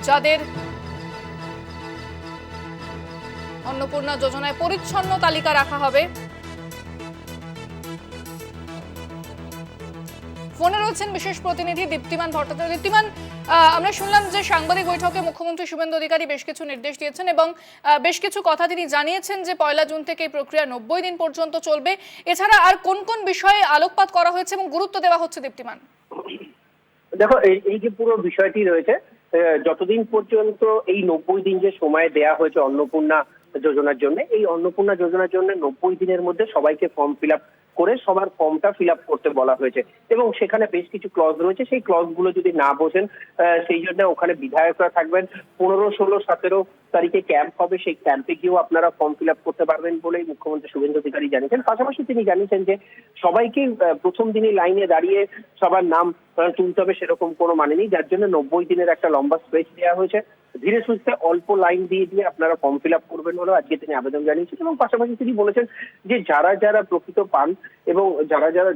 যাদের অন্নপূর্ণা যোজনায় পরিচ্ছন্ন তালিকা রাখা হবে। ফোনে রয়েছেন বিশেষ প্রতিনিধি দীপ্তিমান ভট্টাচার্য। দীপ্তিমান, আমরা শুনলাম যে সাংবাদিক বৈঠকে মুখ্যমন্ত্রী শুভেন্দু অধিকারী বেশ কিছু নির্দেশ দিয়েছেন এবং বেশ কিছু কথা তিনি জানিয়েছেন যে 1 জুন থেকে এই প্রক্রিয়া 90 দিন পর্যন্ত চলবে। এছাড়া আর কোন কোন বিষয়ে আলোকপাত করা হয়েছে এবং গুরুত্ব দেওয়া হচ্ছে দীপ্তিমান? দেখো, এই যে পুরো বিষয়টি রয়েছে, যতদিন পর্যন্ত এই 90 দিন যে সময় দেয়া হয়েছে অন্নপূর্ণা যোজনার জন্য, এই অন্নপূর্ণা যোজনার জন্য 90 দিনের মধ্যে সবাইকে ফর্ম ফিল আপ করে সবার ফর্মটা ফিল আপ করতে বলা হয়েছে এবং সেখানে বেশ কিছু ক্লজ রয়েছে। সেই ক্লজ গুলো যদি না বোঝেন, সেই জন্য ওখানে বিধায়করা থাকবেন। 15, 16, 17 তারিখে ক্যাম্প হবে, সেই ক্যাম্পে গিয়েও আপনারা ফর্ম ফিল আপ করতে পারবেন বলেই মুখ্যমন্ত্রী শুভেন্দু অধিকারী জানিয়েছেন। পাশাপাশি তিনি জানিয়েছেন যে সবাইকে প্রথম দিনে লাইনে দাঁড়িয়ে সবার নাম তুলতে হবে সেরকম কোনো মানে নেই, যার জন্য 90 দিনের একটা লম্বা স্ট্রেচ দেওয়া হয়েছে। ধীরে সুস্থে অল্প লাইন দিয়ে আপনারা ফর্ম ফিল আপ করবেন বলেও আজকে তিনি আবেদন জানিয়েছেন এবং পাশাপাশি তিনি বলেছেন যে যারা প্রকৃত পান এবং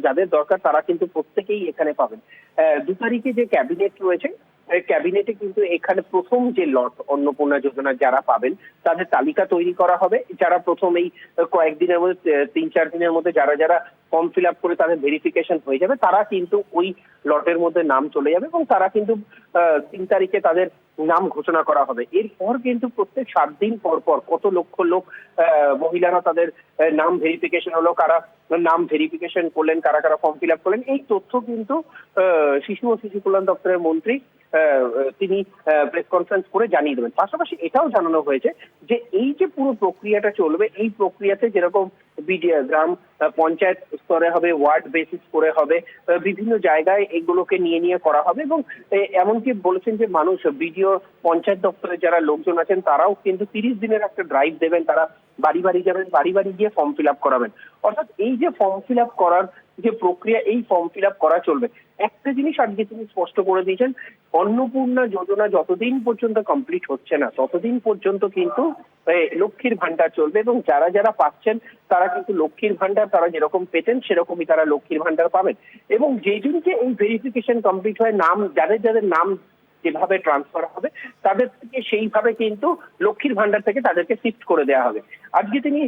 যাদের দরকার তারা কিন্তু প্রত্যেকেই এখানে পাবেন। 2 তারিখে যে ক্যাবিনেট রয়েছে, ক্যাবিনেটে কিন্তু এখানে প্রথম যে লট অন্নপূর্ণা যোজনা যারা পাবেন তাদের তালিকা তৈরি করা হবে। যারা প্রথম এই কয়েকদিনের মধ্যে 3-4 দিনের মধ্যে যারা ফর্ম ফিল আপ করে তাদের ভেরিফিকেশন হয়ে যাবে, তারা কিন্তু ওই লটের মধ্যে নাম চলে যাবে এবং তারা কিন্তু 3 তারিখে তাদের নাম ঘোষণা করা হবে। এরপর কিন্তু প্রত্যেক 7 দিন পর পর কত লক্ষ লোক মহিলারা তাদের নাম ভেরিফিকেশন হলো, কারা নাম ভেরিফিকেশন করলেন, কারা ফর্ম ফিল আপ করলেন, এই তথ্য কিন্তু শিশু ও শিশু কল্যাণ দপ্তরের মন্ত্রী তিনি প্রেস কনফারেন্স করে জানিয়ে দেবেন। পাশাপাশি এটাও জানানো হয়েছে যে এই যে পুরো প্রক্রিয়াটা চলবে, এই প্রক্রিয়াতে যেরকম গ্রাম পঞ্চায়েত স্তরে হবে, ওয়ার্ড বেসিস করে হবে, বিভিন্ন জায়গায় এগুলোকে নিয়ে করা হবে এবং এমনকি বলেছেন যে মানুষ বিডিও পঞ্চায়েত দপ্তরে যারা লোকজন আছেন তারাও কিন্তু 30 দিনের একটা ড্রাইভ দেবেন, তারা বাড়ি বাড়ি যাবেন, বাড়ি বাড়ি গিয়ে ফর্ম ফিল আপ করাবেন। অর্থাৎ এই যে ফর্ম ফিল আপ করার যে প্রক্রিয়া, এই ফর্ম ফিল আপ করা চলবে। একটা জিনিস আজকে তিনি স্পষ্ট করে দিয়েছেন, অন্নপূর্ণা যোজনা যতদিন পর্যন্ত কমপ্লিট হচ্ছে না ততদিন পর্যন্ত কিন্তু লক্ষ্মীর ভান্ডার চলবে এবং যারা পাচ্ছেন তারা কিন্তু লক্ষ্মীর ভান্ডার তারা যেরকম পেতেন সেরকমই তারা লক্ষ্মীর ভান্ডার পাবেন এবং যেই দিনকে এই ভেরিফিকেশন কমপ্লিট হয়ে নাম যাদের নাম যেভাবে ট্রান্সফার হবে তাদের থেকে সেইভাবে কিন্তু লক্ষ্মীর ভান্ডার থেকে তাদেরকে শিফট করে দেওয়া হবে। আজকে তিনি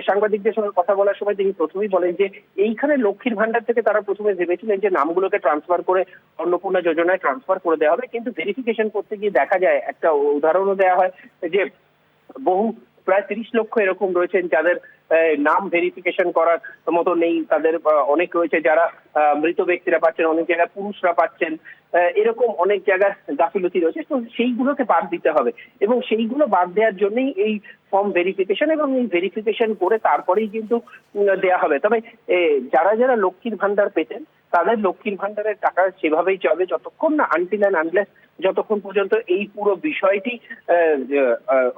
সাংবাদিকদের সঙ্গে কথা বলার সময় তিনি প্রথমেই বলেন যে এইখানে লক্ষ্মীর ভান্ডার থেকে তারা প্রথমে ভেবেছিলেন যে নামগুলোকে ট্রান্সফার করে অন্নপূর্ণা যোজনায় ট্রান্সফার করে দেওয়া হবে, কিন্তু ভেরিফিকেশন করতে গিয়ে দেখা যায়, একটা উদাহরণও দেওয়া হয় যে প্রায় 30 লক্ষ এরকম রয়েছেন যাদের নাম ভেরিফিকেশন করার মতো নেই, তাদের অনেক রয়েছে যারা মৃত ব্যক্তিরা পাচ্ছেন, অনেক জায়গায় পুরুষরা পাচ্ছেন, এরকম অনেক জায়গায় গাফিলতি রয়েছে। তো সেইগুলোকে বাদ দিতে হবে এবং সেইগুলো বাদ দেওয়ার জন্যই এই ফর্ম ভেরিফিকেশন এবং এই ভেরিফিকেশন করে তারপরেই কিন্তু দেওয়া হবে। তবে যারা লক্ষ্মীর ভান্ডার পেতেন তাদের লক্ষ্মীর ভান্ডারের টাকা সেভাবেই চলবে যতক্ষণ না আনটিল অ্যান্ড আনলেস যতক্ষণ পর্যন্ত এই পুরো বিষয়টি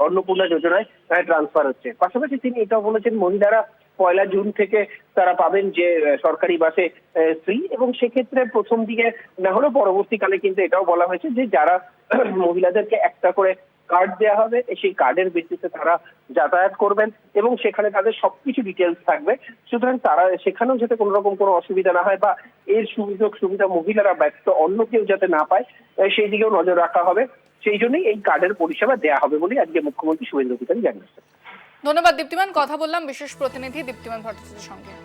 অন্নপূর্ণা যোজনায় ট্রান্সফার হচ্ছে। পাশাপাশি তিনি এটাও বলেছেন মহিলারা 1 জুন থেকে তারা পাবেন যে সরকারি বাসে ফ্রি এবং সেক্ষেত্রে প্রথম দিকে না হলেও পরবর্তীকালে কিন্তু এটাও বলা হয়েছে যে যারা মহিলাদেরকে একটা করে কার্ড দেওয়া হবে, সেই কার্ডের ভিত্তিতে তারা যাতায়াত করবেন এবং সেখানে তাদের সবকিছু ডিটেলস থাকবে। সুতরাং তারা সেখানেও যাতে কোনো রকম কোনো অসুবিধা না হয় বা এর সুবিধা মহিলারা ব্যতীত অন্য কেউ যাতে না পায় সেই দিকেও নজর রাখা হবে। সেই জন্যই এই কার্ডের পরিষেবা দেওয়া হবে বলে আজকে মুখ্যমন্ত্রী শুভেন্দু অধিকারী জানিয়েছেন। ধন্যবাদ দীপ্তিমান। কথা বললাম বিশেষ প্রতিনিধি দীপ্তিমান ভট্টাচার্যের সঙ্গে।